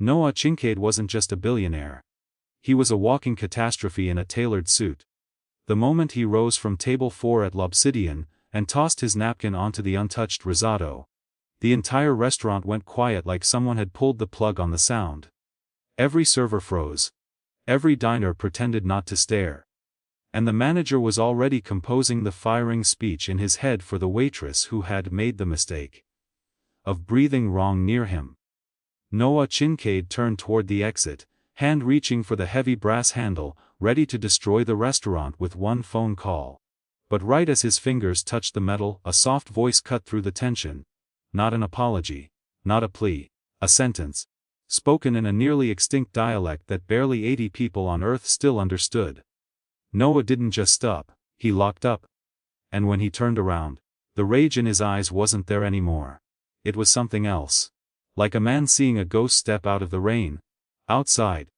Noah Kincaid wasn't just a billionaire. He was a walking catastrophe in a tailored suit. The moment he rose from table 4 at L'Obsidian, and tossed his napkin onto the untouched risotto, the entire restaurant went quiet like someone had pulled the plug on the sound. Every server froze. Every diner pretended not to stare. And the manager was already composing the firing speech in his head for the waitress who had made the mistake of breathing wrong near him. Noah Kincaid turned toward the exit, hand reaching for the heavy brass handle, ready to destroy the restaurant with one phone call. But right as his fingers touched the metal, a soft voice cut through the tension. Not an apology. Not a plea. A sentence. Spoken in a nearly extinct dialect that barely 80 people on Earth still understood. Noah didn't just stop, he locked up. And when he turned around, the rage in his eyes wasn't there anymore. It was something else. Like a man seeing a ghost step out of the rain. Outside,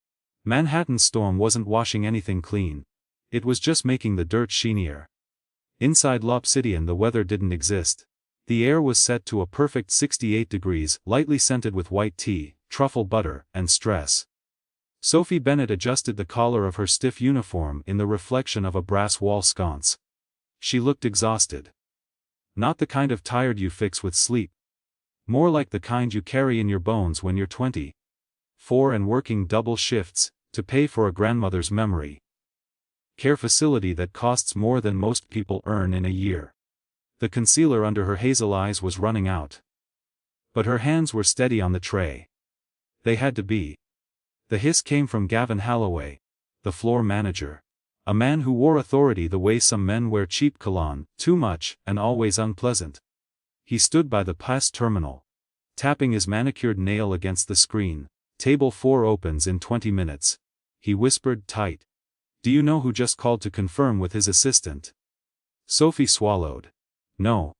Manhattan's storm wasn't washing anything clean. It was just making the dirt sheenier. Inside L'Obsidian the weather didn't exist. The air was set to a perfect 68 degrees, lightly scented with white tea, truffle butter, and stress. Sophie Bennett adjusted the collar of her stiff uniform in the reflection of a brass wall sconce. She looked exhausted. Not the kind of tired you fix with sleep. More like the kind you carry in your bones when you're 24 and working double shifts, to pay for a grandmother's memory care facility that costs more than most people earn in a year. The concealer under her hazel eyes was running out. But her hands were steady on the tray. They had to be. The hiss came from Gavin Holloway, the floor manager. A man who wore authority the way some men wear cheap cologne, too much, and always unpleasant. He stood by the pass terminal, tapping his manicured nail against the screen. Table 4 opens in 20 minutes. He whispered tight. Do you know who just called to confirm with his assistant? Sophie swallowed. No.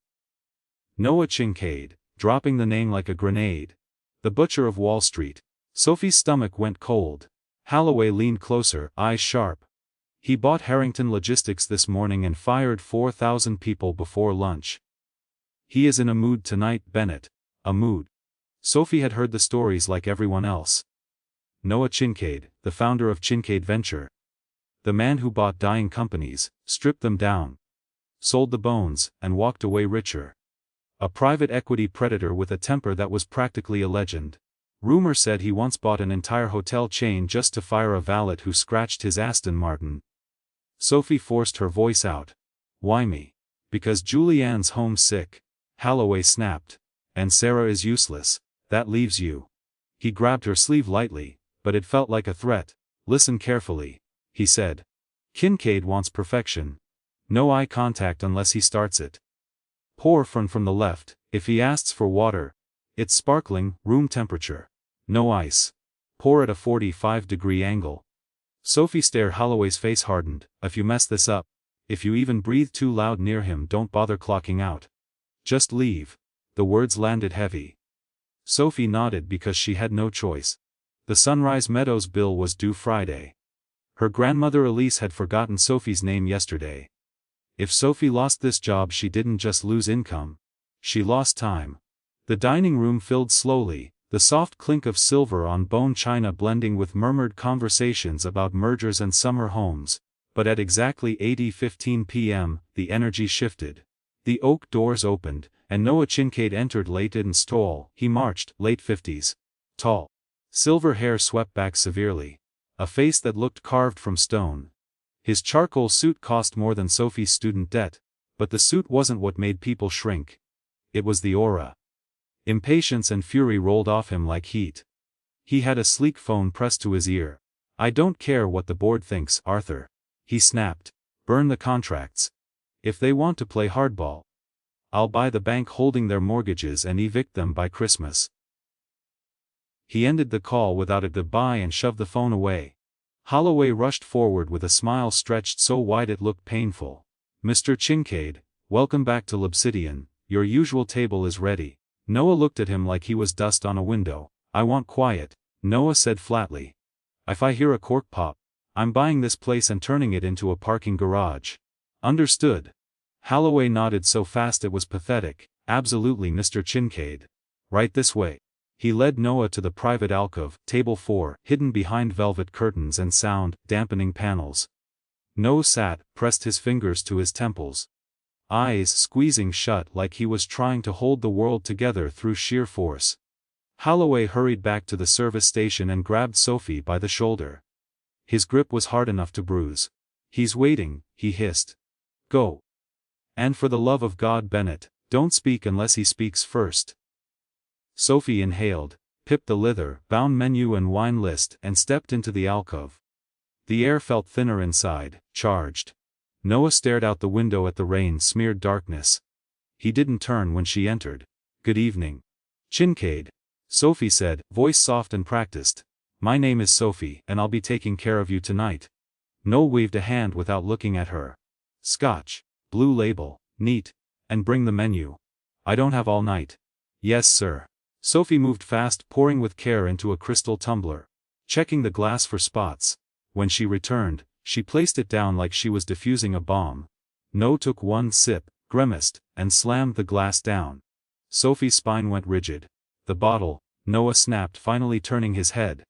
Noah Kincaid, dropping the name like a grenade. The butcher of Wall Street. Sophie's stomach went cold. Holloway leaned closer, eyes sharp. He bought Harrington Logistics this morning and fired 4,000 people before lunch. He is in a mood tonight, Bennett. A mood. Sophie had heard the stories like everyone else. Noah Kincaid, the founder of Kincaid Venture. The man who bought dying companies, stripped them down, sold the bones, and walked away richer. A private equity predator with a temper that was practically a legend. Rumor said he once bought an entire hotel chain just to fire a valet who scratched his Aston Martin. Sophie forced her voice out. Why me? Because Julianne's homesick. Holloway snapped. And Sarah is useless. That leaves you. He grabbed her sleeve lightly, but it felt like a threat. Listen carefully, he said. Kincaid wants perfection. No eye contact unless he starts it. Pour from the left. If he asks for water, it's sparkling, room temperature. No ice. Pour at a 45-degree angle. Sophie stared. Holloway's face hardened. If you mess this up, if you even breathe too loud near him, don't bother clocking out. Just leave. The words landed heavy. Sophie nodded because she had no choice. The Sunrise Meadows bill was due Friday. Her grandmother Elise had forgotten Sophie's name yesterday. If Sophie lost this job, she didn't just lose income. She lost time. The dining room filled slowly, the soft clink of silver on bone china blending with murmured conversations about mergers and summer homes. But at exactly 8:15 p.m., the energy shifted. The oak doors opened, and Noah Kincaid entered. Late and tall, he marched, late 50s. Tall. Silver hair swept back severely. A face that looked carved from stone. His charcoal suit cost more than Sophie's student debt, but the suit wasn't what made people shrink. It was the aura. Impatience and fury rolled off him like heat. He had a sleek phone pressed to his ear. I don't care what the board thinks, Arthur. He snapped. Burn the contracts. If they want to play hardball, I'll buy the bank holding their mortgages and evict them by Christmas. He ended the call without a goodbye and shoved the phone away. Holloway rushed forward with a smile stretched so wide it looked painful. Mr. Kincaid, welcome back to L'Obsidian. Your usual table is ready. Noah looked at him like he was dust on a window. I want quiet, Noah said flatly. If I hear a cork pop, I'm buying this place and turning it into a parking garage. Understood. Holloway nodded so fast it was pathetic. Absolutely, Mr. Kincaid. Right this way. He led Noah to the private alcove, table 4, hidden behind velvet curtains and sound-dampening panels. Noah sat, pressed his fingers to his temples, eyes squeezing shut like he was trying to hold the world together through sheer force. Holloway hurried back to the service station and grabbed Sophie by the shoulder. His grip was hard enough to bruise. "He's waiting," he hissed. "Go. And for the love of God, Bennett, don't speak unless he speaks first." Sophie inhaled, pipped the leather-bound menu and wine list and stepped into the alcove. The air felt thinner inside, charged. Noah stared out the window at the rain-smeared darkness. He didn't turn when she entered. "Good evening, Kincaid," Sophie said, voice soft and practiced. "My name is Sophie and I'll be taking care of you tonight." Noah waved a hand without looking at her. "Scotch, blue label, neat, and bring the menu. I don't have all night." "Yes, sir." Sophie moved fast, pouring with care into a crystal tumbler, checking the glass for spots. When she returned, she placed it down like she was diffusing a bomb. Noah took one sip, grimaced, and slammed the glass down. Sophie's spine went rigid. "The bottle," Noah snapped, finally turning his head.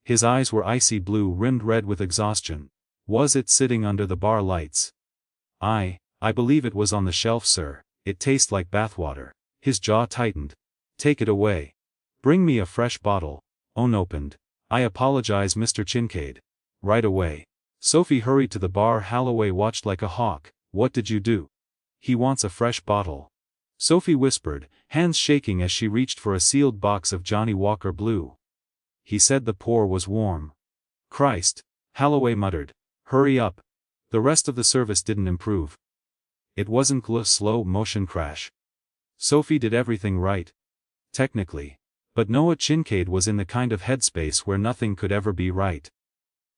His eyes were icy blue, rimmed red with exhaustion. "Was it sitting under the bar lights?" I believe it was on the shelf, sir. It tastes like bathwater." His jaw tightened. "Take it away. Bring me a fresh bottle." Unopened. "I apologize, Mr. Kincaid." "Right away." Sophie hurried to the bar. Holloway watched like a hawk. "What did you do?" "He wants a fresh bottle," Sophie whispered, hands shaking as she reached for a sealed box of Johnny Walker Blue. "He said the pour was warm." "Christ," Holloway muttered. "Hurry up." The rest of the service didn't improve. It wasn't a slow motion crash. Sophie did everything right. Technically. But Noah Kincaid was in the kind of headspace where nothing could ever be right.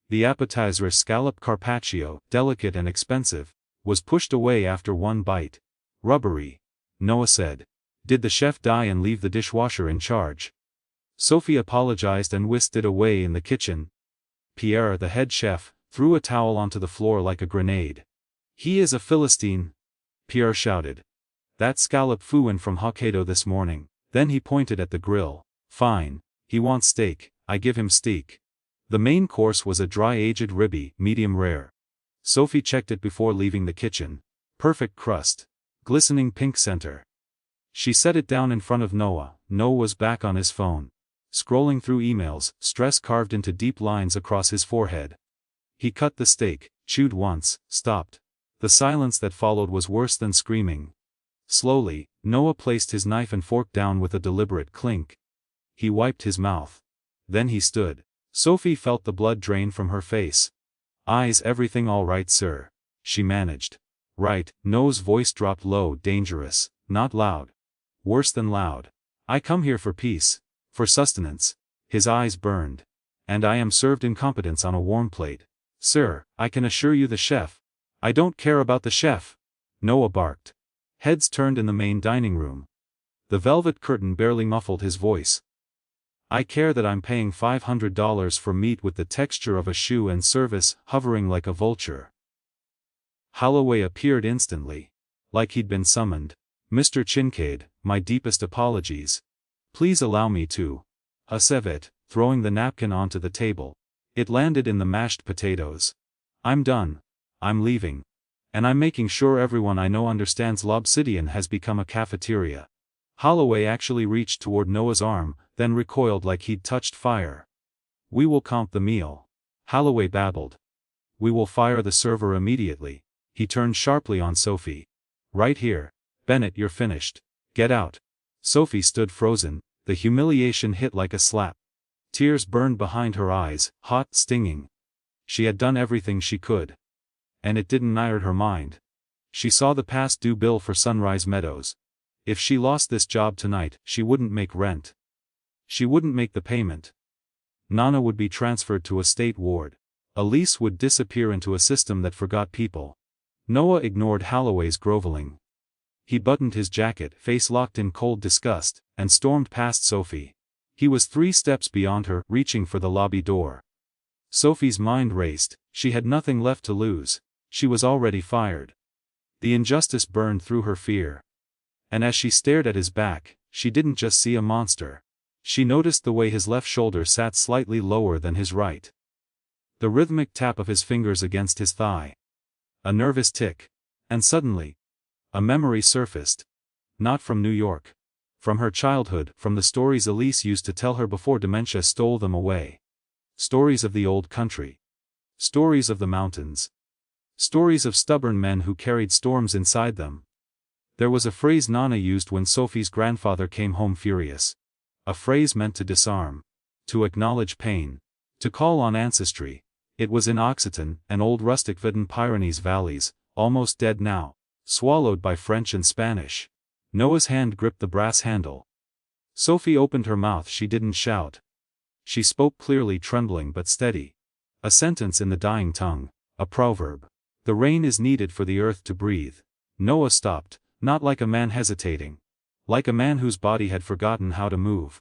The appetizer, scallop carpaccio, delicate and expensive, was pushed away after one bite. "Rubbery," Noah said. "Did the chef die and leave the dishwasher in charge?" Sophie apologized and whisked it away in the kitchen. Pierre, the head chef, threw a towel onto the floor like a grenade. "He is a Philistine," Pierre shouted. "That scallop flew in from Hokkaido this morning." Then he pointed at the grill. "Fine. He wants steak, I give him steak." The main course was a dry-aged ribeye, medium rare. Sophie checked it before leaving the kitchen. Perfect crust. Glistening pink center. She set it down in front of Noah. Noah was back on his phone, scrolling through emails, stress carved into deep lines across his forehead. He cut the steak, chewed once, stopped. The silence that followed was worse than screaming. Slowly, Noah placed his knife and fork down with a deliberate clink. He wiped his mouth. Then he stood. Sophie felt the blood drain from her face. "Eyes, everything all right, sir?" she managed. "Right." Noah's voice dropped low. "Dangerous, not loud. Worse than loud. I come here for peace, for sustenance." His eyes burned. "And I am served incompetence on a warm plate. Sir, I can assure you the chef—" "I don't care about the chef," Noah barked. Heads turned in the main dining room. The velvet curtain barely muffled his voice. "I care that I'm paying $500 for meat with the texture of a shoe and service hovering like a vulture." Holloway appeared instantly. Like he'd been summoned. "Mr. Kincaid, my deepest apologies. Please allow me to—" said it, throwing the napkin onto the table. It landed in the mashed potatoes. "I'm done. I'm leaving. And I'm making sure everyone I know understands Lobsidian has become a cafeteria." Holloway actually reached toward Noah's arm, then recoiled like he'd touched fire. "We will count the meal," Holloway babbled. "We will fire the server immediately." He turned sharply on Sophie. "Right here. Bennett, you're finished. Get out." Sophie stood frozen, the humiliation hit like a slap. Tears burned behind her eyes, hot, stinging. She had done everything she could. And it didn't narrow her mind. She saw the past due bill for Sunrise Meadows. If she lost this job tonight, she wouldn't make rent. She wouldn't make the payment. Nana would be transferred to a state ward. Elise would disappear into a system that forgot people. Noah ignored Holloway's groveling. He buttoned his jacket, face locked in cold disgust, and stormed past Sophie. He was 3 steps beyond her, reaching for the lobby door. Sophie's mind raced. She had nothing left to lose. She was already fired. The injustice burned through her fear. And as she stared at his back, she didn't just see a monster. She noticed the way his left shoulder sat slightly lower than his right. The rhythmic tap of his fingers against his thigh. A nervous tick. And suddenly, a memory surfaced. Not from New York. From her childhood, from the stories Elise used to tell her before dementia stole them away. Stories of the old country. Stories of the mountains. Stories of stubborn men who carried storms inside them. There was a phrase Nana used when Sophie's grandfather came home furious. A phrase meant to disarm. To acknowledge pain. To call on ancestry. It was in Occitan, an old rustic Vidin Pyrenees valleys, almost dead now, swallowed by French and Spanish. Noah's hand gripped the brass handle. Sophie opened her mouth. She didn't shout. She spoke clearly, trembling but steady. A sentence in the dying tongue, a proverb. The rain is needed for the earth to breathe. Noah stopped, not like a man hesitating. Like a man whose body had forgotten how to move.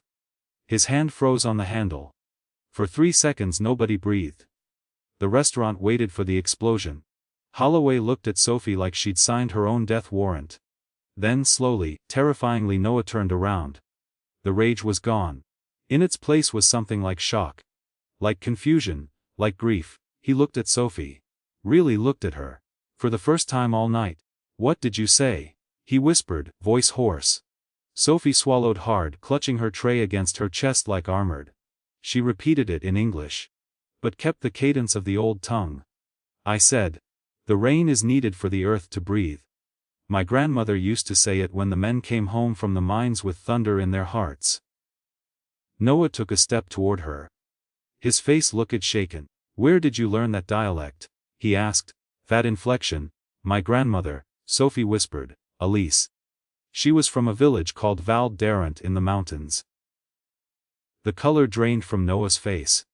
His hand froze on the handle. For 3 seconds nobody breathed. The restaurant waited for the explosion. Holloway looked at Sophie like she'd signed her own death warrant. Then slowly, terrifyingly, Noah turned around. The rage was gone. In its place was something like shock. Like confusion, like grief. He looked at Sophie. Really looked at her. For the first time all night. "What did you say?" he whispered, voice hoarse. Sophie swallowed hard, clutching her tray against her chest like armored. She repeated it in English. But kept the cadence of the old tongue. "I said, the rain is needed for the earth to breathe. My grandmother used to say it when the men came home from the mines with thunder in their hearts." Noah took a step toward her. His face looked shaken. "Where did you learn that dialect?" he asked. "That inflection?" "My grandmother," Sophie whispered. "Elise. She was from a village called Val d'Arent in the mountains." The color drained from Noah's face.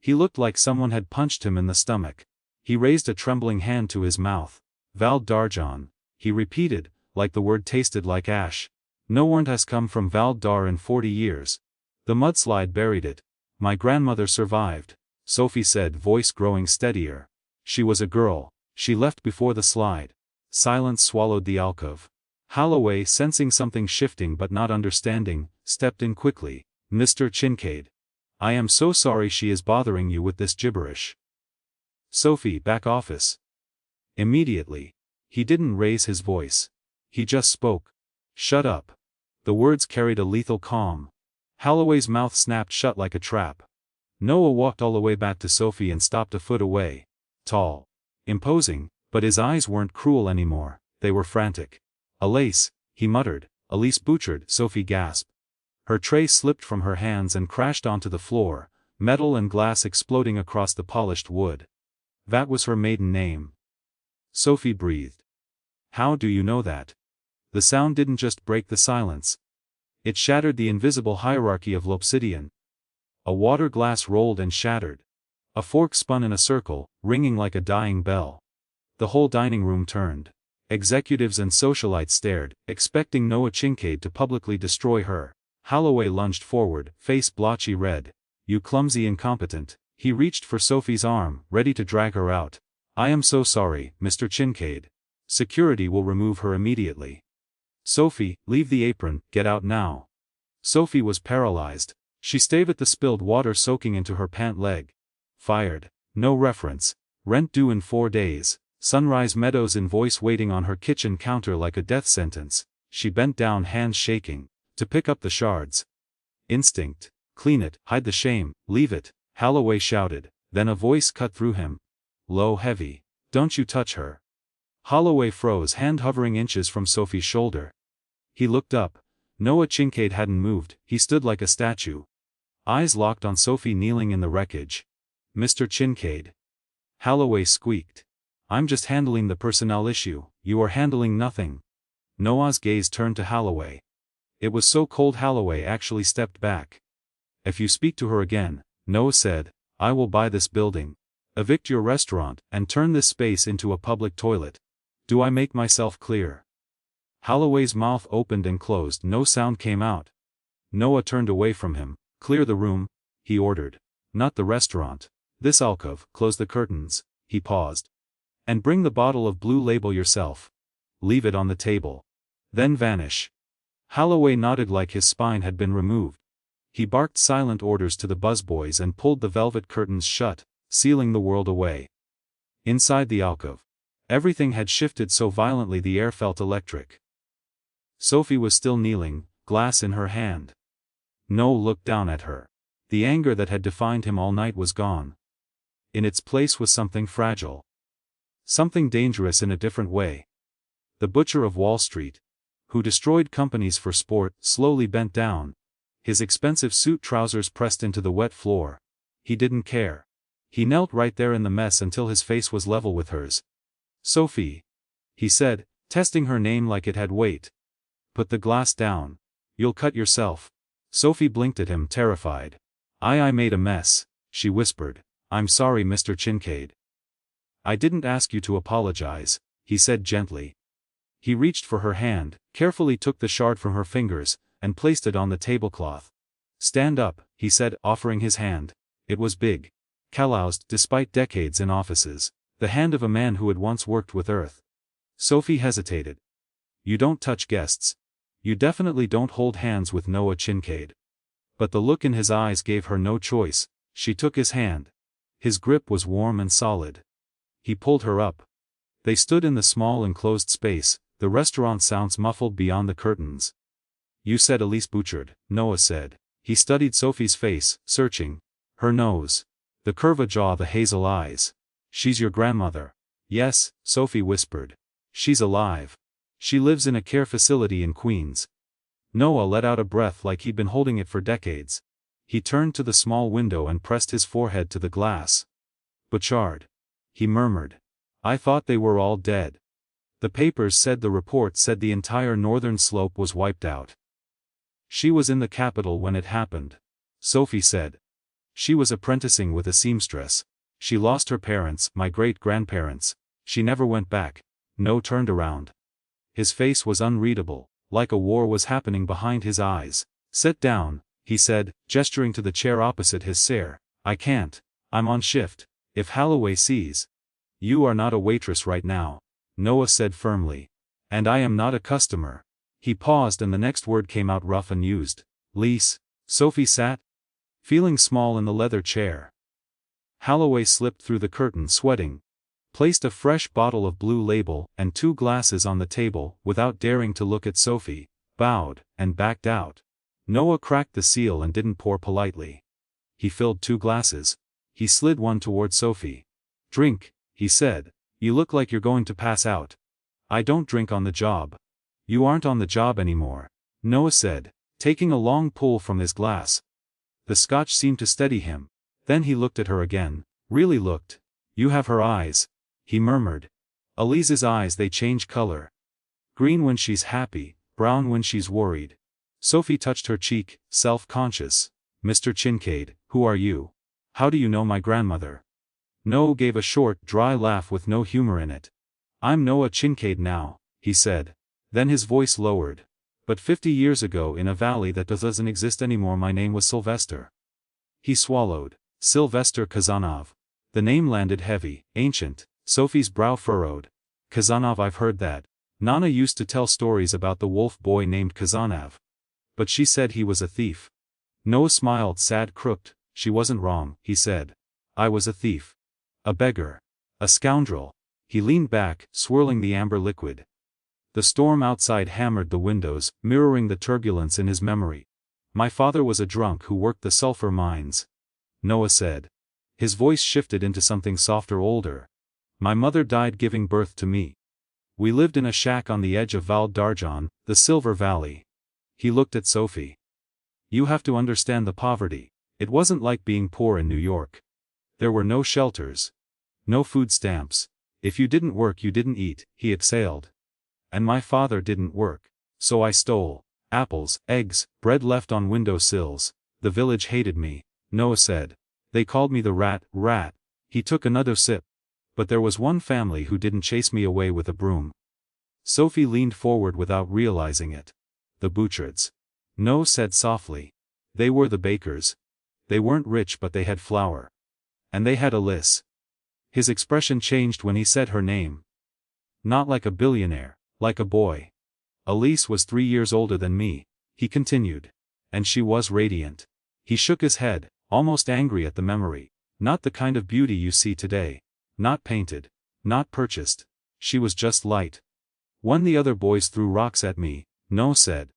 He looked like someone had punched him in the stomach. He raised a trembling hand to his mouth. "Val d'Argent," he repeated, like the word tasted like ash. "No one has come from Val d'Ar in 40 years. The mudslide buried it. My grandmother survived," Sophie said, voice growing steadier. "She was a girl. She left before the slide." Silence swallowed the alcove. Holloway, sensing something shifting but not understanding, stepped in quickly. "Mr. Kincaid. I am so sorry she is bothering you with this gibberish." "Sophie, back office." Immediately. He didn't raise his voice. He just spoke. "Shut up." The words carried a lethal calm. Holloway's mouth snapped shut like a trap. Noah walked all the way back to Sophie and stopped a foot away. Tall. Imposing, but his eyes weren't cruel anymore, they were frantic. "Elise," he muttered. "Elise Bouchard," Sophie gasped. Her tray slipped from her hands and crashed onto the floor, metal and glass exploding across the polished wood. That was her maiden name. Sophie breathed. "How do you know that?" The sound didn't just break the silence. It shattered the invisible hierarchy of l'obsidian. A water glass rolled and shattered. A fork spun in a circle, ringing like a dying bell. The whole dining room turned. Executives and socialites stared, expecting Noah Kincaid to publicly destroy her. Holloway lunged forward, face blotchy red. "You clumsy incompetent." He reached for Sophie's arm, ready to drag her out. "I am so sorry, Mr. Kincaid. Security will remove her immediately." "Sophie, leave the apron, get out now." Sophie was paralyzed. She stared at the spilled water soaking into her pant leg. Fired. No reference. Rent due in 4 days. Sunrise Meadows invoice waiting on her kitchen counter like a death sentence. She bent down, hands shaking, to pick up the shards. Instinct. "Clean it, hide the shame, leave it," Holloway shouted. Then a voice cut through him. Low, heavy. "Don't you touch her." Holloway froze, hand hovering inches from Sophie's shoulder. He looked up. Noah Kincaid hadn't moved, he stood like a statue. Eyes locked on Sophie kneeling in the wreckage. "Mr. Kincaid." Holloway squeaked. "I'm just handling the personnel issue, you are handling nothing." Noah's gaze turned to Holloway. It was so cold Holloway actually stepped back. "If you speak to her again," Noah said, "I will buy this building, evict your restaurant, and turn this space into a public toilet. Do I make myself clear?" Holloway's mouth opened and closed, no sound came out. Noah turned away from him. "Clear the room," he ordered. "Not the restaurant. This alcove, close the curtains," he paused. "And bring the bottle of Blue Label yourself. Leave it on the table. Then vanish." Holloway nodded like his spine had been removed. He barked silent orders to the busboys and pulled the velvet curtains shut, sealing the world away. Inside the alcove, everything had shifted so violently the air felt electric. Sophie was still kneeling, glass in her hand. Noah looked down at her. The anger that had defined him all night was gone. In its place was something fragile. Something dangerous in a different way. The butcher of Wall Street, who destroyed companies for sport, slowly bent down, his expensive suit trousers pressed into the wet floor. He didn't care. He knelt right there in the mess until his face was level with hers. "Sophie," he said, testing her name like it had weight. "Put the glass down. You'll cut yourself." Sophie blinked at him, terrified. I made a mess," she whispered. "I'm sorry, Mr. Kincaid." "I didn't ask you to apologize," he said gently. He reached for her hand, carefully took the shard from her fingers, and placed it on the tablecloth. "Stand up," he said, offering his hand. It was big. Calloused, despite decades in offices. The hand of a man who had once worked with earth. Sophie hesitated. "You don't touch guests. You definitely don't hold hands with Noah Kincaid." But the look in his eyes gave her no choice. She took his hand. His grip was warm and solid. He pulled her up. They stood in the small enclosed space, the restaurant sounds muffled beyond the curtains. "You said Elise Bouchard," Noah said. He studied Sophie's face, searching. Her nose. The curve of jaw, the hazel eyes. "She's your grandmother." "Yes," Sophie whispered. "She's alive. She lives in a care facility in Queens." Noah let out a breath like he'd been holding it for decades. He turned to the small window and pressed his forehead to the glass. "Bouchard," he murmured. "I thought they were all dead." The papers said, the report said the entire northern slope was wiped out. "She was in the capital when it happened," Sophie said. "She was apprenticing with a seamstress. She lost her parents, my great-grandparents. She never went back." Noah turned around. His face was unreadable, like a war was happening behind his eyes. "Sit down," he said, gesturing to the chair opposite his chair. "I can't. I'm on shift. If Holloway sees—" "You are not a waitress right now," Noah said firmly. "And I am not a customer." He paused and the next word came out rough and used. "Lease." Sophie sat, feeling small in the leather chair. Holloway slipped through the curtain sweating, placed a fresh bottle of Blue Label and 2 glasses on the table without daring to look at Sophie, bowed, and backed out. Noah cracked the seal and didn't pour politely. He filled 2 glasses. He slid one toward Sophie. "Drink," he said. "You look like you're going to pass out." "I don't drink on the job." "You aren't on the job anymore," Noah said, taking a long pull from his glass. The scotch seemed to steady him. Then he looked at her again, really looked. "You have her eyes," he murmured. "Elise's eyes, they change color. Green when she's happy, brown when she's worried." Sophie touched her cheek, self-conscious. "Mr. Kincaid, who are you? How do you know my grandmother?" Noah gave a short, dry laugh with no humor in it. "I'm Noah Kincaid now," he said. Then his voice lowered. "But 50 years ago, in a valley that doesn't exist anymore, my name was Sylvester." He swallowed. Sylvester Kazanov. The name landed heavy, ancient. Sophie's brow furrowed. "Kazanov, I've heard that. Nana used to tell stories about the wolf boy named Kazanov. But she said he was a thief." Noah smiled, sad, crooked. "She wasn't wrong," he said. "I was a thief. A beggar. A scoundrel." He leaned back, swirling the amber liquid. The storm outside hammered the windows, mirroring the turbulence in his memory. "My father was a drunk who worked the sulfur mines," Noah said. His voice shifted into something softer, older. "My mother died giving birth to me. We lived in a shack on the edge of Val d'Argent, the Silver Valley." He looked at Sophie. "You have to understand the poverty. It wasn't like being poor in New York. There were no shelters. No food stamps. If you didn't work, you didn't eat," he exhaled. "And my father didn't work. So I stole apples, eggs, bread left on window sills. The village hated me," Noah said. "They called me the rat." He took another sip. "But there was one family who didn't chase me away with a broom." Sophie leaned forward without realizing it. "The Bouchards," Noah said softly. "They were the bakers. They weren't rich, but they had flour. And they had Elise." His expression changed when he said her name. "Not like a billionaire. Like a boy. Elise was 3 years older than me," he continued. "And she was radiant. He shook his head, almost angry at the memory. Not the kind of beauty you see today. Not painted. Not purchased. She was just light. When the other boys threw rocks at me, Noah said,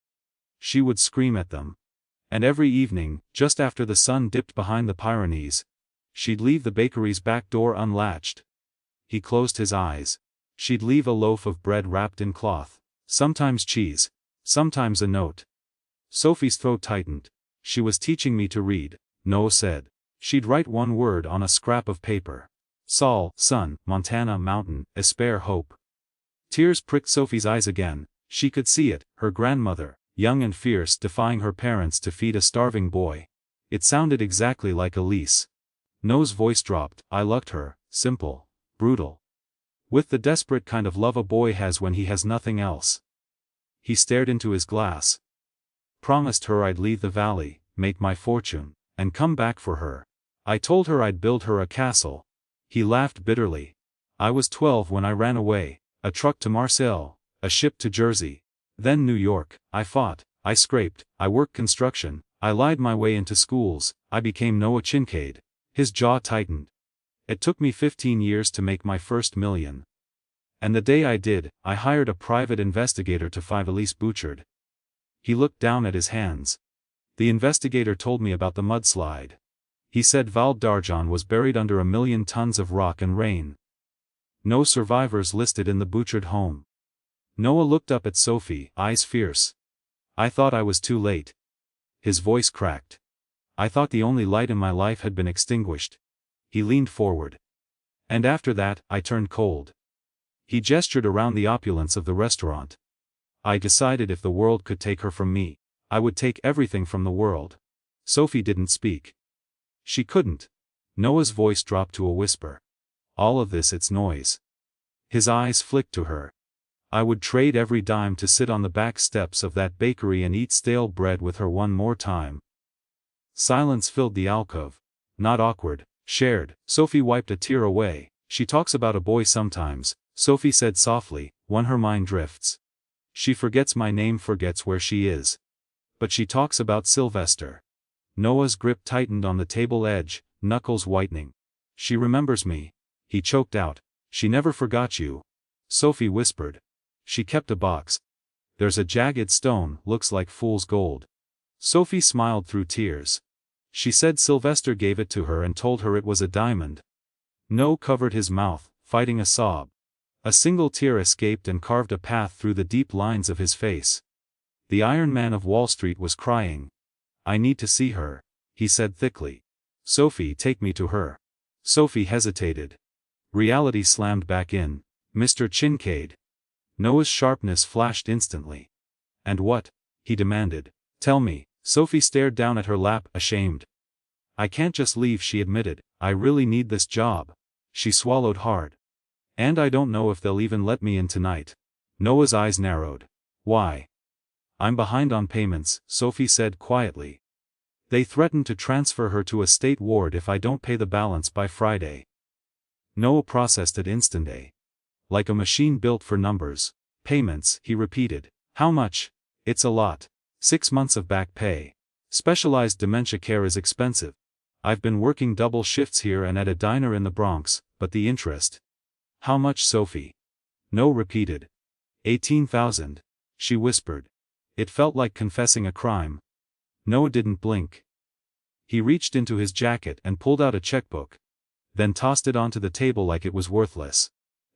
she would scream at them. And every evening, just after the sun dipped behind the Pyrenees, she'd leave the bakery's back door unlatched. He closed his eyes. She'd leave a loaf of bread wrapped in cloth. Sometimes cheese. Sometimes a note. Sophie's throat tightened. She was teaching me to read, Noah said. She'd write one word on a scrap of paper. Sol, sun, Montana, mountain, espere, hope. Tears pricked Sophie's eyes again. She could see it, her grandmother, young and fierce, defying her parents to feed a starving boy. It sounded exactly like Elise. Noah's voice dropped. I loved her, simple, brutal. With the desperate kind of love a boy has when he has nothing else. He stared into his glass. Promised her I'd leave the valley, make my fortune, and come back for her. I told her I'd build her a castle. He laughed bitterly. I was 12 when I ran away, a truck to Marseille, a ship to Jersey. Then New York. I fought, I scraped, I worked construction, I lied my way into schools, I became Noah Kincaid. His jaw tightened. It took me 15 years to make my first million. And the day I did, I hired a private investigator to find Elise Bouchard. He looked down at his hands. The investigator told me about the mudslide. He said Val d'Argent was buried under 1 million tons of rock and rain. No survivors listed in the Bouchard home. Noah looked up at Sophie, eyes fierce. I thought I was too late. His voice cracked. I thought the only light in my life had been extinguished. He leaned forward. And after that, I turned cold. He gestured around the opulence of the restaurant. I decided if the world could take her from me, I would take everything from the world. Sophie didn't speak. She couldn't. Noah's voice dropped to a whisper. All of this, it's noise. His eyes flicked to her. I would trade every dime to sit on the back steps of that bakery and eat stale bread with her one more time. Silence filled the alcove. Not awkward, shared. Sophie wiped a tear away. She talks about a boy sometimes, Sophie said softly, when her mind drifts. She forgets my name, forgets where she is. But she talks about Sylvester. Noah's grip tightened on the table edge, knuckles whitening. She remembers me. He choked out. She never forgot you. Sophie whispered. She kept a box. There's a jagged stone, looks like fool's gold. Sophie smiled through tears. She said Sylvester gave it to her and told her it was a diamond. Noah covered his mouth, fighting a sob. A single tear escaped and carved a path through the deep lines of his face. The Iron Man of Wall Street was crying. I need to see her, he said thickly. Sophie, take me to her. Sophie hesitated. Reality slammed back in. Mr. Kincaid. Noah's sharpness flashed instantly. And what? He demanded. Tell me. Sophie stared down at her lap, ashamed. I can't just leave, she admitted. I really need this job. She swallowed hard. And I don't know if they'll even let me in tonight. Noah's eyes narrowed. Why? I'm behind on payments, Sophie said quietly. They threatened to transfer her to a state ward if I don't pay the balance by Friday. Noah processed it instantly. Like a machine built for numbers. Payments, he repeated. How much? It's a lot. 6 months of back pay. Specialized dementia care is expensive. I've been working double shifts here and at a diner in the Bronx, but the interest. How much, Sophie? Noah repeated. 18,000. She whispered. It felt like confessing a crime. Noah didn't blink. He reached into his jacket and pulled out a checkbook. Then tossed it onto the table like it was worthless.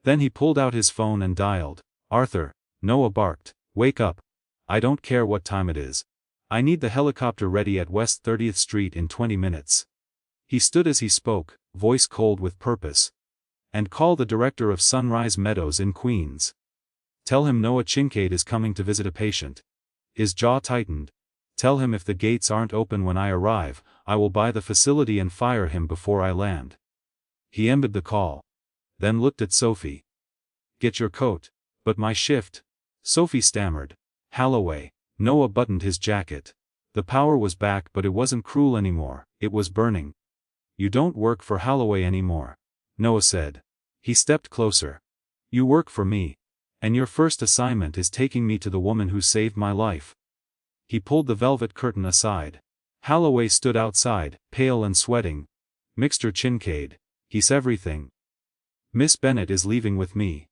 Then he pulled out his phone and dialed. Arthur, Noah barked. Wake up. I don't care what time it is. I need the helicopter ready at West 30th Street in 20 minutes. He stood as he spoke, voice cold with purpose. And call the director of Sunrise Meadows in Queens. Tell him Noah Kincaid is coming to visit a patient. His jaw tightened. Tell him if the gates aren't open when I arrive, I will buy the facility and fire him before I land. He ended the call. Then looked at Sophie. Get your coat. But my shift. Sophie stammered. Holloway. Noah buttoned his jacket. The power was back, but it wasn't cruel anymore, it was burning. You don't work for Holloway anymore, Noah said. He stepped closer. You work for me. And your first assignment is taking me to the woman who saved my life. He pulled the velvet curtain aside. Holloway stood outside, pale and sweating. Mr. Kincaid. He's everything. Miss Bennet is leaving with me.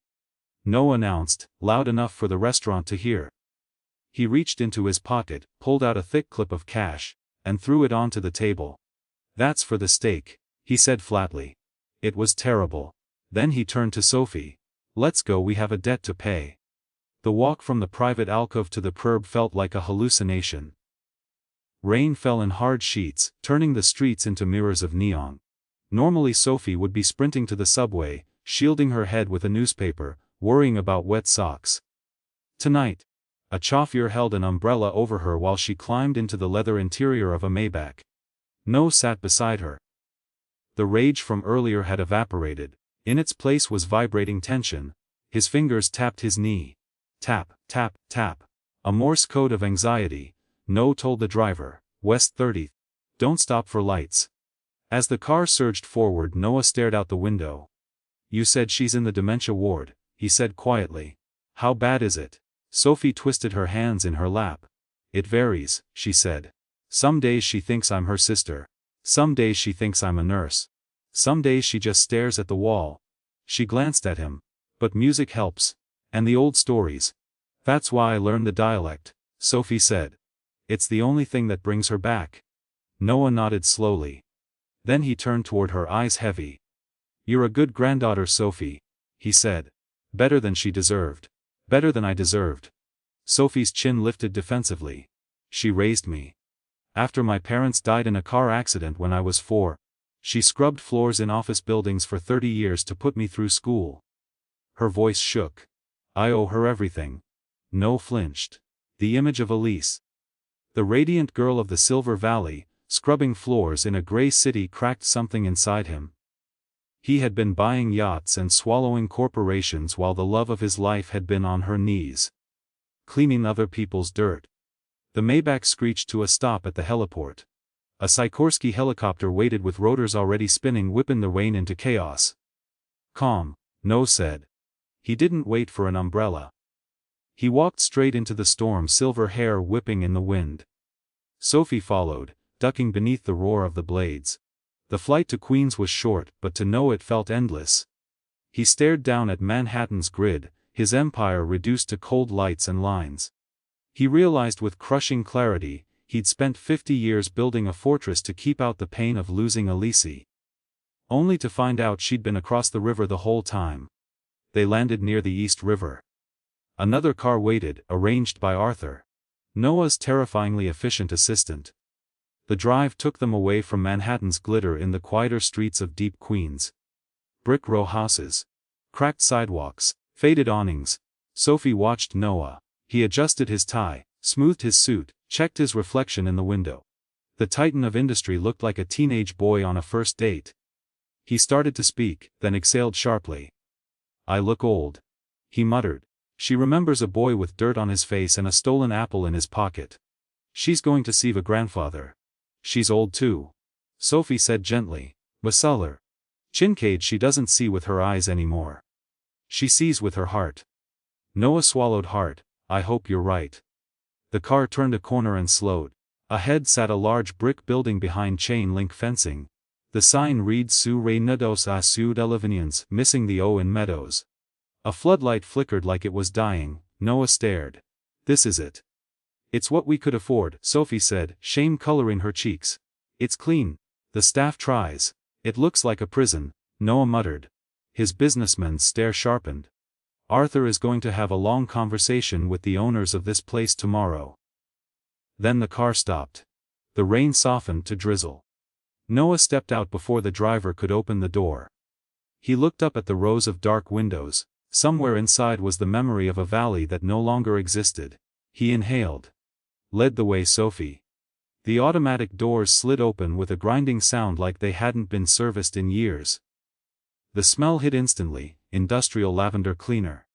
Noah announced, loud enough for the restaurant to hear. He reached into his pocket, pulled out a thick clip of cash, and threw it onto the table. That's for the steak, he said flatly. It was terrible. Then he turned to Sophie. Let's go, we have a debt to pay. The walk from the private alcove to the curb felt like a hallucination. Rain fell in hard sheets, turning the streets into mirrors of neon. Normally Sophie would be sprinting to the subway, shielding her head with a newspaper, worrying about wet socks. Tonight, a chauffeur held an umbrella over her while she climbed into the leather interior of a Maybach. Noah sat beside her. The rage from earlier had evaporated. In its place was vibrating tension. His fingers tapped his knee. Tap, tap, tap. A Morse code of anxiety. Noah told the driver, West 30th. Don't stop for lights. As the car surged forward, Noah stared out the window. You said she's in the dementia ward, he said quietly. How bad is it? Sophie twisted her hands in her lap. It varies, she said. Some days she thinks I'm her sister. Some days she thinks I'm a nurse. Some days she just stares at the wall. She glanced at him. But music helps. And the old stories. That's why I learned the dialect, Sophie said. It's the only thing that brings her back. Noah nodded slowly. Then he turned toward her, eyes heavy. You're a good granddaughter, Sophie, he said. Better than she deserved. Better than I deserved. Sophie's chin lifted defensively. She raised me. After my parents died in a car accident when I was 4. She scrubbed floors in office buildings for 30 years to put me through school. Her voice shook. I owe her everything. Noah flinched. The image of Elise. The radiant girl of the Silver Valley, scrubbing floors in a gray city, cracked something inside him. He had been buying yachts and swallowing corporations while the love of his life had been on her knees, cleaning other people's dirt. The Maybach screeched to a stop at the heliport. A Sikorsky helicopter waited with rotors already spinning, whipping the rain into chaos. Calm, Noah said. He didn't wait for an umbrella. He walked straight into the storm, silver hair whipping in the wind. Sophie followed, ducking beneath the roar of the blades. The flight to Queens was short, but to Noah it felt endless. He stared down at Manhattan's grid, his empire reduced to cold lights and lines. He realized with crushing clarity, he'd spent 50 years building a fortress to keep out the pain of losing Elise. Only to find out she'd been across the river the whole time. They landed near the East River. Another car waited, arranged by Arthur, Noah's terrifyingly efficient assistant. The drive took them away from Manhattan's glitter in the quieter streets of deep Queens. Brick row houses, cracked sidewalks, faded awnings. Sophie watched Noah. He adjusted his tie, smoothed his suit, checked his reflection in the window. The titan of industry looked like a teenage boy on a first date. He started to speak, then exhaled sharply. I look old, he muttered. She remembers a boy with dirt on his face and a stolen apple in his pocket. She's going to see the grandfather. She's old too, Sophie said gently. Basuller. Kincaid she doesn't see with her eyes anymore. She sees with her heart. Noah swallowed hard. I hope you're right. The car turned a corner and slowed. Ahead sat a large brick building behind chain-link fencing. The sign read Sous Renados à Sud Elevinians, missing the O in Meadows. A floodlight flickered like it was dying. Noah stared. This is it. It's what we could afford, Sophie said, shame coloring her cheeks. It's clean. The staff tries. It looks like a prison, Noah muttered. His businessman's stare sharpened. Arthur is going to have a long conversation with the owners of this place tomorrow. Then the car stopped. The rain softened to drizzle. Noah stepped out before the driver could open the door. He looked up at the rows of dark windows. Somewhere inside was the memory of a valley that no longer existed. He inhaled. Led the way, Sophie. The automatic doors slid open with a grinding sound like they hadn't been serviced in years. The smell hit instantly, industrial lavender cleaner.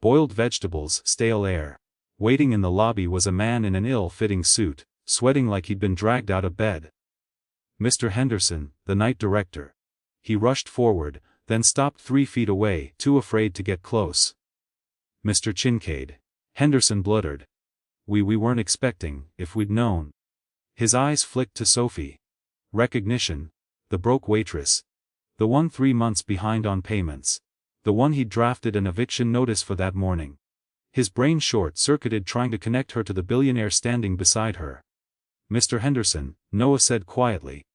Boiled vegetables, stale air. Waiting in the lobby was a man in an ill-fitting suit, sweating like he'd been dragged out of bed. Mr. Henderson, the night director. He rushed forward, then stopped 3 feet away, too afraid to get close. Mr. Kincaid. Henderson blurted. We weren't expecting, if we'd known. His eyes flicked to Sophie. Recognition. The broke waitress. The one 3 months behind on payments. The one he'd drafted an eviction notice for that morning. His brain short-circuited trying to connect her to the billionaire standing beside her. "Mr. Henderson," Noah said quietly.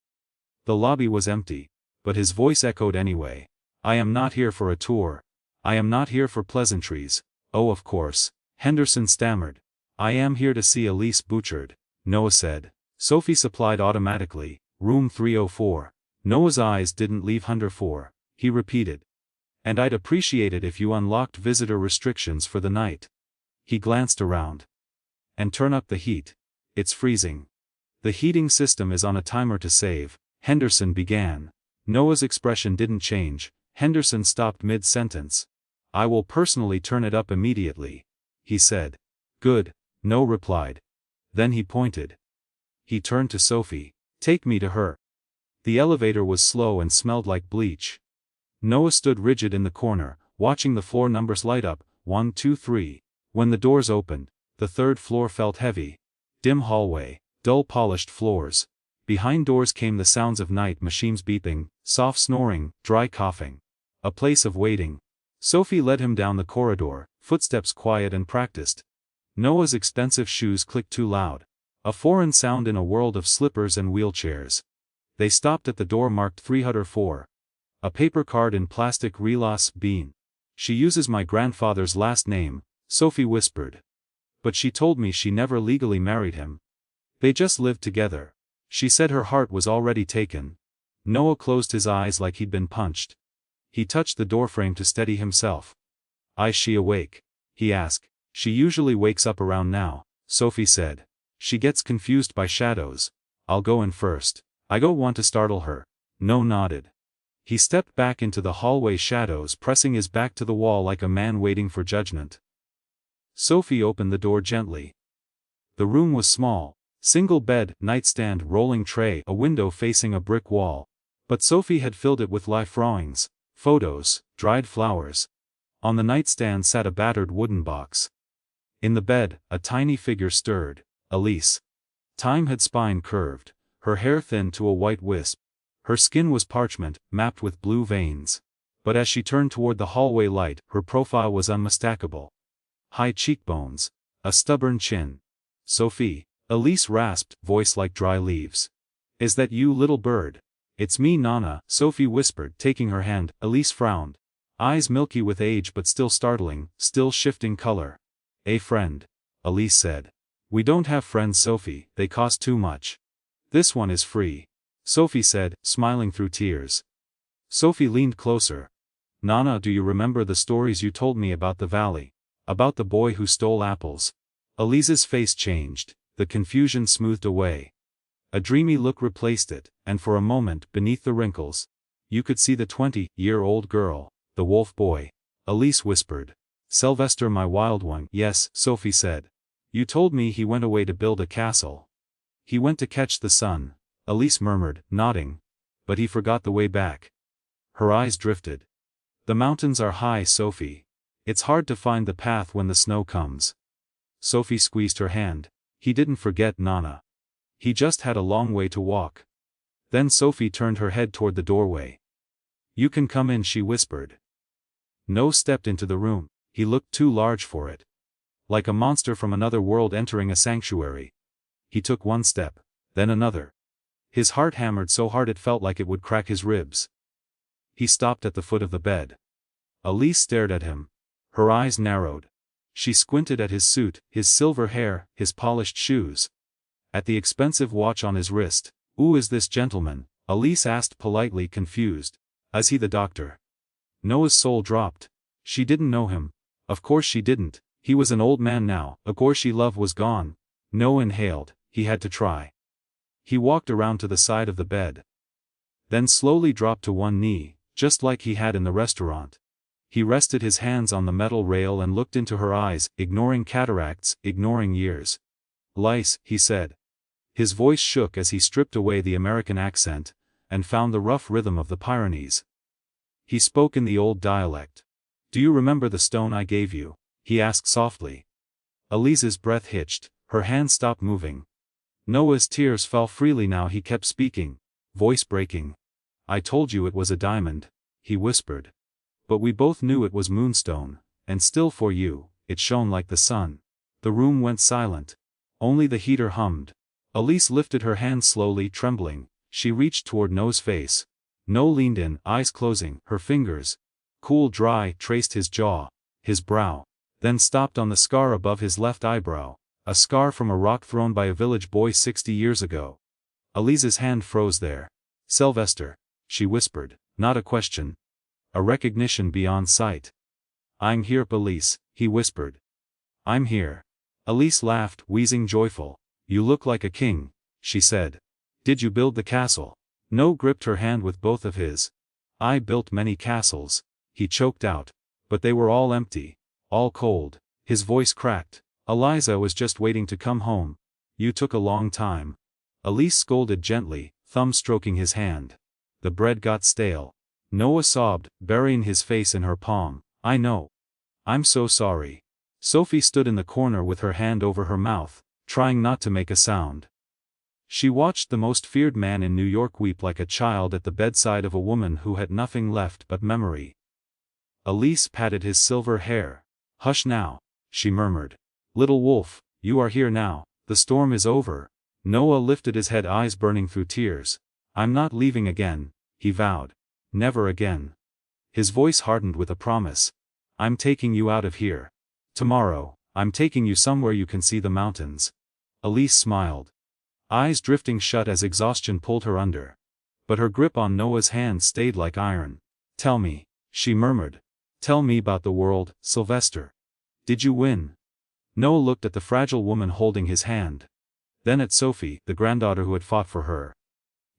The lobby was empty, but his voice echoed anyway. "I am not here for a tour. I am not here for pleasantries. Oh, of course," Henderson stammered. "I am here to see Elise Bouchard," Noah said. Sophie supplied automatically, "Room 304. Noah's eyes didn't leave Hunter 4. He repeated. "And I'd appreciate it if you unlocked visitor restrictions for the night." He glanced around. "And turn up the heat. It's freezing." "The heating system is on a timer to save," Henderson began. Noah's expression didn't change. Henderson stopped mid-sentence. "I will personally turn it up immediately," he said. "Good," Noah replied. Then he pointed. He turned to Sophie. "Take me to her." The elevator was slow and smelled like bleach. Noah stood rigid in the corner, watching the floor numbers light up, 1, 2, 3. When the doors opened, the third floor felt heavy. Dim hallway, dull polished floors. Behind doors came the sounds of night machines beeping, soft snoring, dry coughing. A place of waiting. Sophie led him down the corridor, footsteps quiet and practiced. Noah's expensive shoes clicked too loud. A foreign sound in a world of slippers and wheelchairs. They stopped at the door marked 304. A paper card in plastic relas bean. "She uses my grandfather's last name," Sophie whispered. "But she told me she never legally married him. They just lived together. She said her heart was already taken." Noah closed his eyes like he'd been punched. He touched the doorframe to steady himself. "Is she awake?" he asked. "She usually wakes up around now," Sophie said. "She gets confused by shadows. I'll go in first. I don't want to startle her." Noah nodded. He stepped back into the hallway shadows, pressing his back to the wall like a man waiting for judgment. Sophie opened the door gently. The room was small. Single bed, nightstand, rolling tray, a window facing a brick wall. But Sophie had filled it with life drawings, photos, dried flowers. On the nightstand sat a battered wooden box. In the bed, a tiny figure stirred. Elise. Time had spine curved, her hair thin to a white wisp. Her skin was parchment, mapped with blue veins. But as she turned toward the hallway light, her profile was unmistakable. High cheekbones. A stubborn chin. "Sophie," Elise rasped, voice like dry leaves. "Is that you, little bird?" "It's me, Nana," Sophie whispered, taking her hand. Elise frowned. Eyes milky with age but still startling, still shifting color. "A friend," Elise said. "We don't have friends, Sophie, they cost too much. This one is free," Sophie said, smiling through tears. Sophie leaned closer. "Nana, do you remember the stories you told me about the valley? About the boy who stole apples?" Elise's face changed, the confusion smoothed away. A dreamy look replaced it, and for a moment, beneath the wrinkles, you could see the 20-year-old girl, the wolf boy. Elise whispered. "Sylvester, my wild one." "Yes," Sophie said. "You told me he went away to build a castle. He went to catch the sun," Elise murmured, nodding. "But he forgot the way back." Her eyes drifted. "The mountains are high, Sophie. It's hard to find the path when the snow comes." Sophie squeezed her hand. "He didn't forget, Nana. He just had a long way to walk." Then Sophie turned her head toward the doorway. "You can come in," she whispered. Noah stepped into the room. He looked too large for it. Like a monster from another world entering a sanctuary. He took one step, then another. His heart hammered so hard it felt like it would crack his ribs. He stopped at the foot of the bed. Elise stared at him. Her eyes narrowed. She squinted at his suit, his silver hair, his polished shoes. At the expensive watch on his wrist. "Who is this gentleman?" Elise asked politely, confused. "Is he the doctor?" Noah's soul dropped. She didn't know him. Of course she didn't. He was an old man now. Of course she loved was gone. Noah inhaled. He had to try. He walked around to the side of the bed. Then slowly dropped to one knee, just like he had in the restaurant. He rested his hands on the metal rail and looked into her eyes, ignoring cataracts, ignoring years. "Lice," he said. His voice shook as he stripped away the American accent, and found the rough rhythm of the Pyrenees. He spoke in the old dialect. "Do you remember the stone I gave you?" he asked softly. Elise's breath hitched, her hand stopped moving. Noah's tears fell freely now. He kept speaking, voice breaking. I told you it was a diamond, he whispered. But we both knew it was moonstone, and still for you, it shone like the sun. The room went silent. Only the heater hummed. Elise lifted her hand slowly, trembling. She reached toward Noah's face. Noah leaned in, eyes closing. Her fingers, cool, dry, traced his jaw, his brow, then stopped on the scar above his left eyebrow, a scar from a rock thrown by a village boy 60 years ago. Elise's hand froze there. Sylvester, she whispered, not a question. A recognition beyond sight. I'm here, Elise, he whispered. I'm here. Elise laughed, wheezing, joyful. You look like a king, she said. Did you build the castle? Noah gripped her hand with both of his. I built many castles, he choked out. But they were all empty, all cold. His voice cracked. Eliza was just waiting to come home. You took a long time. Elise scolded gently, thumb stroking his hand. The bread got stale. Noah sobbed, burying his face in her palm. I know. I'm so sorry. Sophie stood in the corner with her hand over her mouth, trying not to make a sound. She watched the most feared man in New York weep like a child at the bedside of a woman who had nothing left but memory. Elise patted his silver hair. Hush now, she murmured. Little wolf, you are here now, the storm is over. Noah lifted his head, eyes burning through tears. I'm not leaving again, he vowed. Never again. His voice hardened with a promise. I'm taking you out of here. Tomorrow, I'm taking you somewhere you can see the mountains. Elise smiled. Eyes drifting shut as exhaustion pulled her under. But her grip on Noah's hand stayed like iron. Tell me, she murmured. Tell me about the world, Sylvester. Did you win? Noah looked at the fragile woman holding his hand. Then at Sophie, the granddaughter who had fought for her.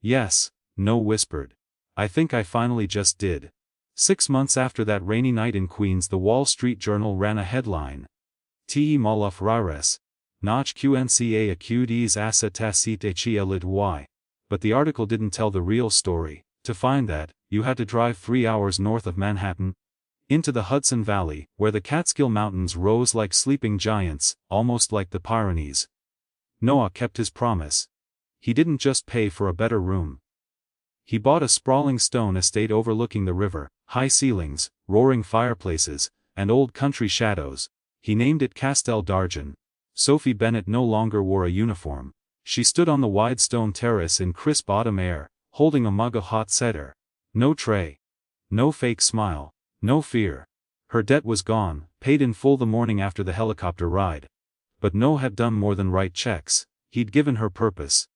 Yes, Noah whispered. I think I finally just did. 6 months after that rainy night in Queens, the Wall Street Journal ran a headline. Te Moluf Rires. Nach QNCA accudes asset y. But the article didn't tell the real story. To find that, you had to drive 3 hours north of Manhattan, into the Hudson Valley, where the Catskill Mountains rose like sleeping giants, almost like the Pyrenees. Noah kept his promise. He didn't just pay for a better room. He bought a sprawling stone estate overlooking the river, high ceilings, roaring fireplaces, and old country shadows. He named it Castel d'Argent. Sophie Bennett no longer wore a uniform. She stood on the wide stone terrace in crisp autumn air, holding a mug of hot cider. No tray. No fake smile. No fear. Her debt was gone, paid in full the morning after the helicopter ride. But Noah had done more than write checks. He'd given her purpose.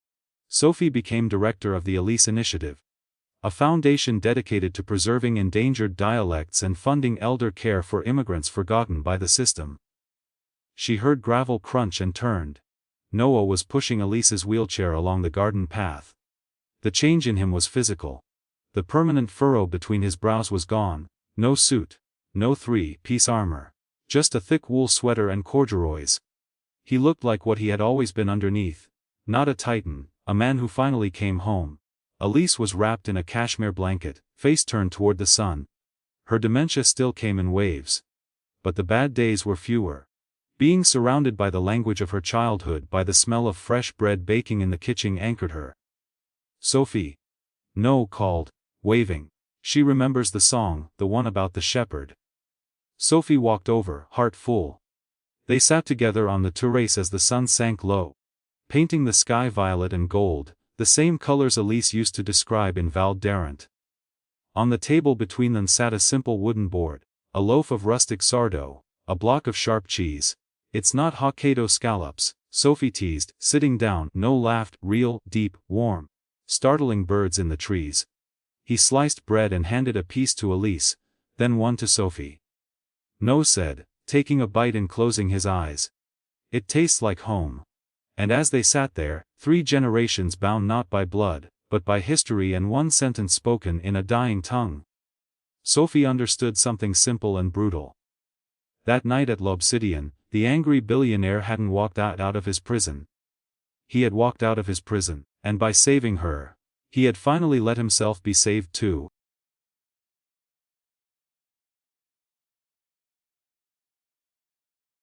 Sophie became director of the Elise Initiative, a foundation dedicated to preserving endangered dialects and funding elder care for immigrants forgotten by the system. She heard gravel crunch and turned. Noah was pushing Elise's wheelchair along the garden path. The change in him was physical. The permanent furrow between his brows was gone. No suit, no 3-piece armor, just a thick wool sweater and corduroys. He looked like what he had always been underneath. Not a titan, a man who finally came home. Elise was wrapped in a cashmere blanket, face turned toward the sun. Her dementia still came in waves. But the bad days were fewer. Being surrounded by the language of her childhood, by the smell of fresh bread baking in the kitchen, anchored her. Sophie. Noah called, waving. She remembers the song, the one about the shepherd. Sophie walked over, heart full. They sat together on the terrace as the sun sank low, painting the sky violet and gold, the same colors Elise used to describe in Val d'Arent. On the table between them sat a simple wooden board, a loaf of rustic sourdough, a block of sharp cheese. It's not Hokkaido scallops, Sophie teased, sitting down. Noah laughed, real, deep, warm. Startling birds in the trees. He sliced bread and handed a piece to Elise, then one to Sophie. Noah said, taking a bite and closing his eyes. It tastes like home. And as they sat there, 3 generations bound not by blood, but by history and one sentence spoken in a dying tongue. Sophie understood something simple and brutal. That night at L'Obsidian, the angry billionaire hadn't walked out of his prison. He had walked out of his prison, and by saving her, he had finally let himself be saved too.